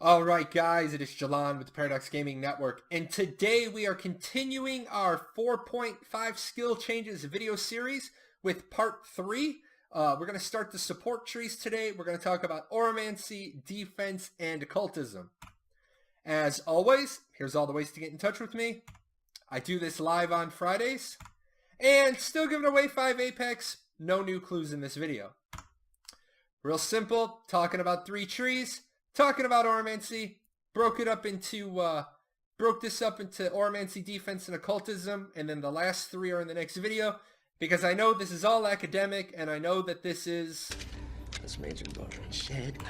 Alright guys, it is Jalan with the Paradox Gaming Network, and today we are continuing our 4.5 skill changes video series with part 3. We're going to start the support trees today. We're going to talk about Auramancy, defense, and occultism. As always, here's all the ways to get in touch with me. I do this live on Fridays, and still giving away 5 Apex, no new clues in this video. Real simple, talking about 3 trees. Talking about Auramancy, broke this up into Auramancy, defense, and occultism, and then the last 3 are in the next video, because I know this is all academic, and I know that this is... This major butter shit.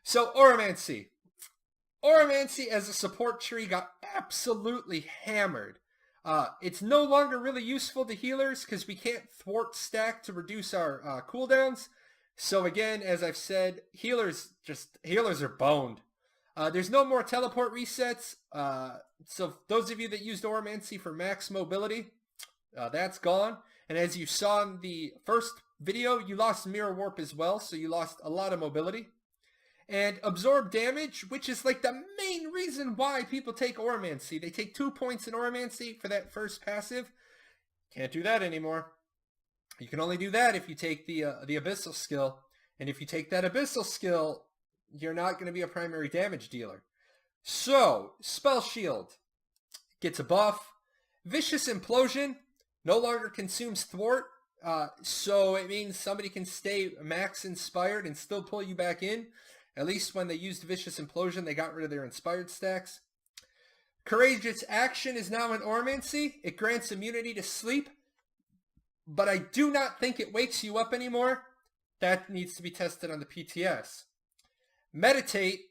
So, Auramancy. Auramancy as a support tree got absolutely hammered. It's no longer really useful to healers, because we can't thwart stack to reduce our cooldowns. So again, as I've said, healers are boned. There's no more teleport resets. So those of you that used Auramancy for max mobility, that's gone. And as you saw in the first video, you lost mirror warp as well, so you lost a lot of mobility. And absorb damage, which is like the main reason why people take Auramancy. They take 2 points in Auramancy for that first passive. Can't do that anymore. You can only do that if you take the Abyssal skill. And if you take that Abyssal skill, you're not going to be a primary damage dealer. So, Spell Shield gets a buff. Vicious Implosion no longer consumes Thwart. So it means somebody can stay max inspired and still pull you back in. At least when they used Vicious Implosion, they got rid of their inspired stacks. Courageous Action is now in Auramancy. It grants immunity to sleep. But I do not think it wakes you up anymore. That needs to be tested on the PTS. Meditate,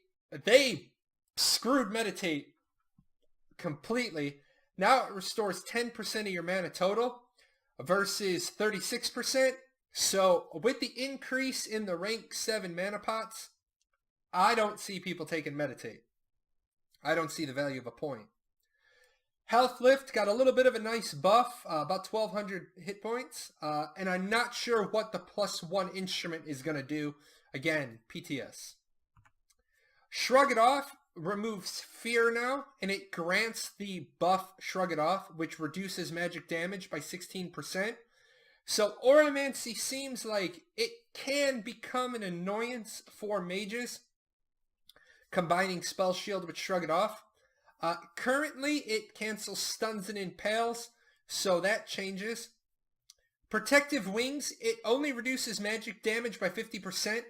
they screwed Meditate completely. Now it restores 10% of your mana total versus 36%. So with the increase in the rank 7 mana pots, I don't see people taking Meditate. I don't see the value of a point. Health Lift got a little bit of a nice buff, about 1,200 hit points, and I'm not sure what the +1 instrument is going to do. Again, PTS. Shrug It Off removes Fear now, and it grants the buff Shrug It Off, which reduces magic damage by 16%. So Auramancy seems like it can become an annoyance for mages, combining Spell Shield with Shrug It Off. Currently, it cancels stuns and impales, so that changes. Protective Wings, it only reduces magic damage by 50%.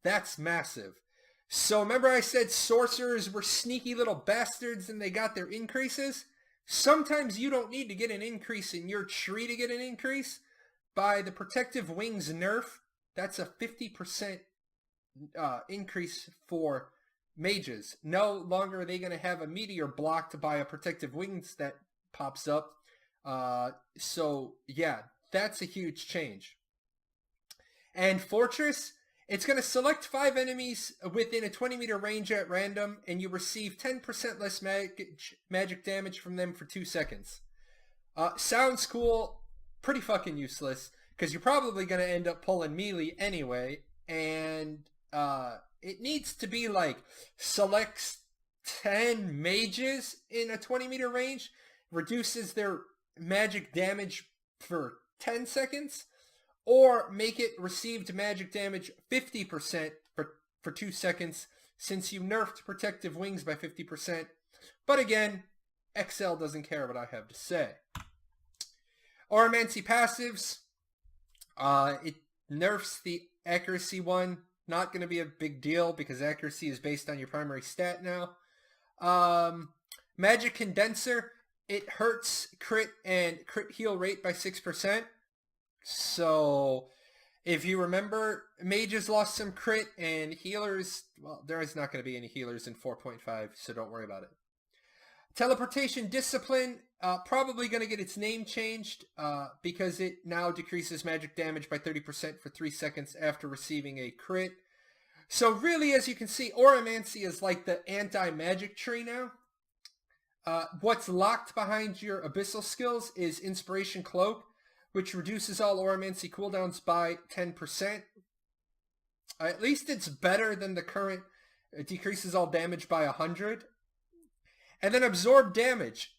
That's massive. So remember I said sorcerers were sneaky little bastards and they got their increases? Sometimes you don't need to get an increase in your tree to get an increase. By the Protective Wings nerf, that's a 50% increase for mages. No longer are they going to have a meteor blocked by a Protective Wings that pops up. So yeah, that's a huge change. And Fortress, it's going to select 5 enemies within a 20-meter range at random, and you receive 10% less magic damage from them for 2 seconds. Sounds cool, pretty fucking useless, because you're probably going to end up pulling melee anyway, and it needs to be like selects 10 mages in a 20-meter range, reduces their magic damage for 10 seconds, or make it received magic damage 50% for 2 seconds, since you nerfed Protective Wings by 50%. But again, XL doesn't care what I have to say. Auramancy passives, it nerfs the accuracy one. Not going to be a big deal because accuracy is based on your primary stat now. Magic Condenser, it hurts crit and crit heal rate by 6%. So if you remember, mages lost some crit and healers, well, there is not going to be any healers in 4.5, so don't worry about it. Teleportation Discipline, probably going to get its name changed because it now decreases magic damage by 30% for 3 seconds after receiving a crit. So really, as you can see, Auramancy is like the anti-magic tree now. What's locked behind your Abyssal skills is Inspiration Cloak, which reduces all Auramancy cooldowns by 10%. At least it's better than the current It decreases all damage by 100. And then absorb damage.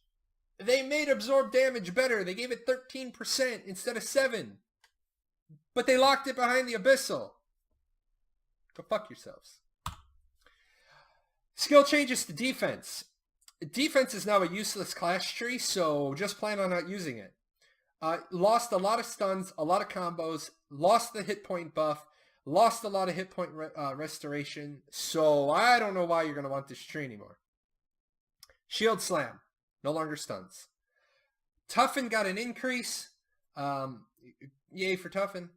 They made absorb damage better. They gave it 13% instead of 7. But they locked it behind the abyssal. Go fuck yourselves. Skill changes to defense. Defense is now a useless class tree, so just plan on not using it. Lost a lot of stuns, a lot of combos, lost the hit point buff, lost a lot of hit point restoration, so I don't know why you're going to want this tree anymore. Shield Slam, no longer stuns. Toughen got an increase. Yay for Toughen.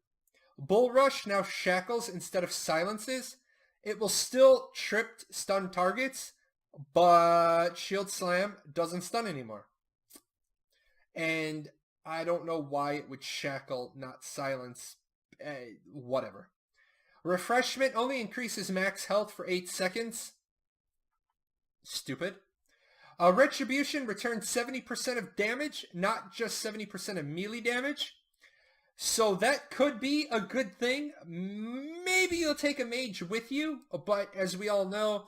Bull Rush now shackles instead of silences. It will still trip stun targets, but Shield Slam doesn't stun anymore. And I don't know why it would shackle, not silence. Whatever. Refreshment only increases max health for 8 seconds. Stupid. Retribution returns 70% of damage, not just 70% of melee damage. So that could be a good thing. Maybe you'll take a mage with you, but as we all know,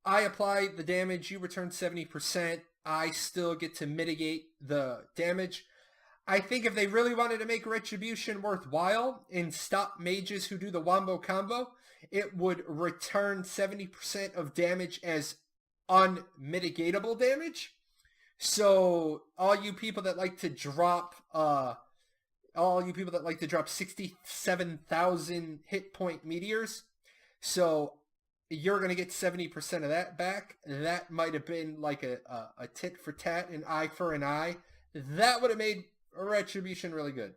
I apply the damage, you return 70%. I still get to mitigate the damage. I think if they really wanted to make Retribution worthwhile and stop mages who do the wombo combo, it would return 70% of damage as unmitigatable damage. So all you people that like to drop 67,000 hit point meteors, so you're going to get 70% of that back. That might have been like a tit for tat, an eye for an eye. That would have made Retribution really good.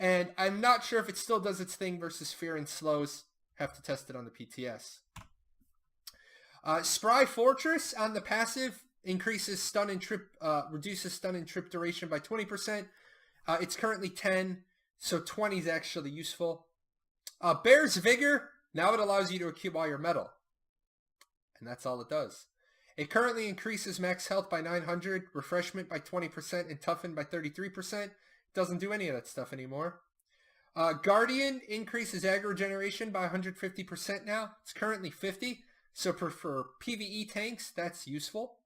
And I'm not sure if it still does its thing versus Fear and Slows. Have to test it on the PTS. Spry Fortress on the passive increases stun and trip, reduces stun and trip duration by 20%. It's currently 10, so 20 is actually useful. Bear's Vigor, now it allows you to acquire metal. And that's all it does. It currently increases max health by 900, refreshment by 20%, and toughen by 33%. Doesn't do any of that stuff anymore. Guardian increases aggro generation by 150% now. It's currently 50, so for PvE tanks, that's useful.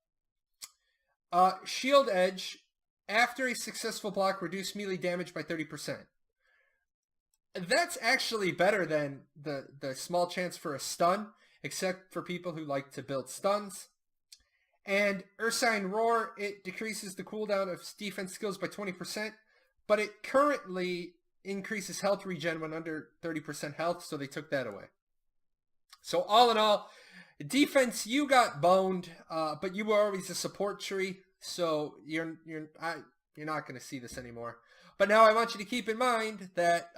Shield Edge, after a successful block, reduce melee damage by 30%. That's actually better than the small chance for a stun, except for people who like to build stuns. And Ursine Roar, it decreases the cooldown of defense skills by 20%, but it currently increases health regen when under 30% health, so they took that away. So all in all, defense, you got boned, but you were always a support tree, so you're not going to see this anymore. But now I want you to keep in mind that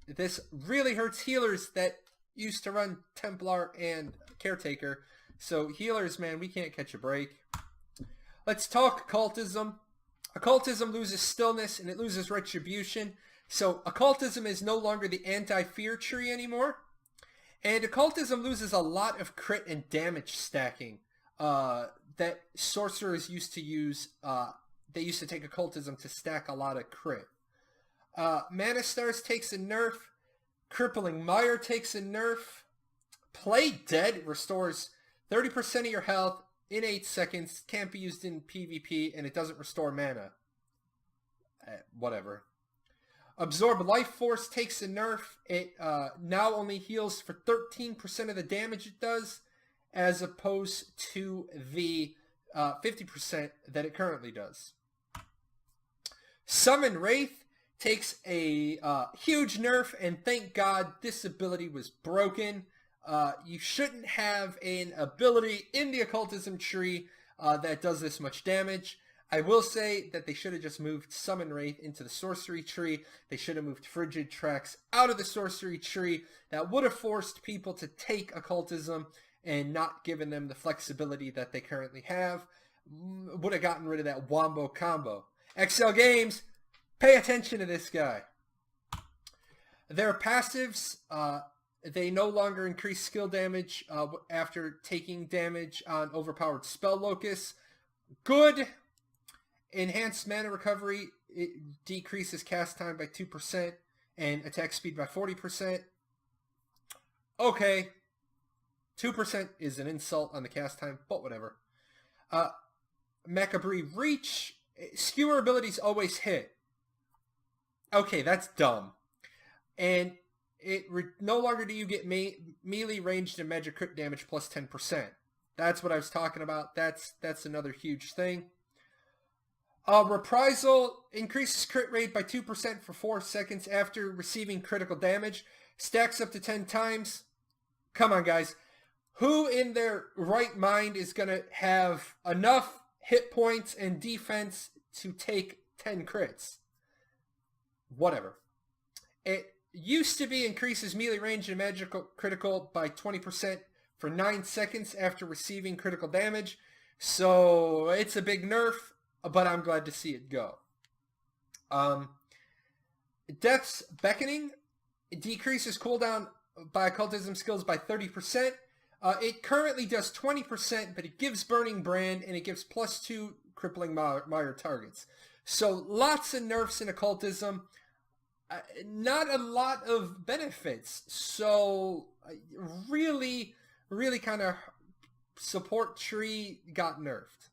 this really hurts healers that used to run Templar and Caretaker. So healers, man, we can't catch a break. Let's talk Occultism. Occultism loses stillness and it loses retribution. So Occultism is no longer the anti-fear tree anymore. And Occultism loses a lot of crit and damage stacking that sorcerers used to use. They used to take Occultism to stack a lot of crit. Mana Stars takes a nerf. Crippling Mire takes a nerf. Play Dead restores 30% of your health in 8 seconds. Can't be used in PvP, and it doesn't restore mana. Whatever. Absorb Life Force takes a nerf. It now only heals for 13% of the damage it does, as opposed to the 50% that it currently does. Summon Wraith takes a huge nerf, and thank God this ability was broken. You shouldn't have an ability in the Occultism tree that does this much damage. I will say that they should have just moved Summon Wraith into the Sorcery tree. They should have moved Frigid Tracks out of the Sorcery tree. That would have forced people to take Occultism and not given them the flexibility that they currently have. Would have gotten rid of that Wombo combo. XL Games, pay attention to this guy. Their passives, they no longer increase skill damage after taking damage on overpowered spell locus. Good. Enhanced mana recovery, it decreases cast time by 2% and attack speed by 40%. Okay. 2% is an insult on the cast time, but whatever. Macabre Reach, skewer abilities always hit. Okay, that's dumb. And no longer do you get melee ranged and magic crit damage plus 10%. That's what I was talking about. That's another huge thing. Reprisal increases crit rate by 2% for 4 seconds after receiving critical damage. Stacks up to 10 times. Come on, guys. Who in their right mind is going to have enough hit points and defense to take 10 crits? Whatever. It used to be increases melee range and magical critical by 20% for 9 seconds after receiving critical damage. So it's a big nerf, but I'm glad to see it go. Death's Beckoning. It decreases cooldown by occultism skills by 30%. It currently does 20%, but it gives Burning Brand, and it gives +2 crippling mire targets. So lots of nerfs in occultism. Not a lot of benefits. So really kind of support tree got nerfed.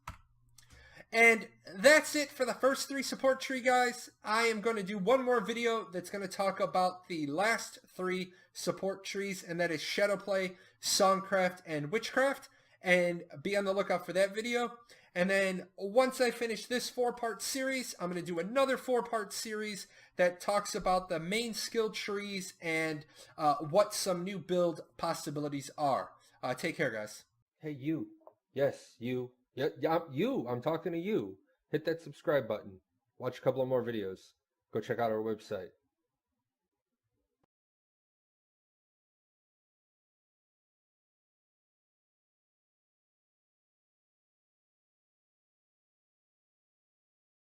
And that's it for the first 3 support tree guys. I am going to do one more video that's going to talk about the last 3 support trees, and that is Shadowplay, Songcraft, and Witchcraft. And be on the lookout for that video. And then once I finish this 4-part series, I'm going to do another 4-part series that talks about the main skill trees and what some new build possibilities are. Take care, guys. Hey, you. Yes, you. Yeah, you. I'm talking to you. Hit that subscribe button. Watch a couple of more videos. Go check out our website.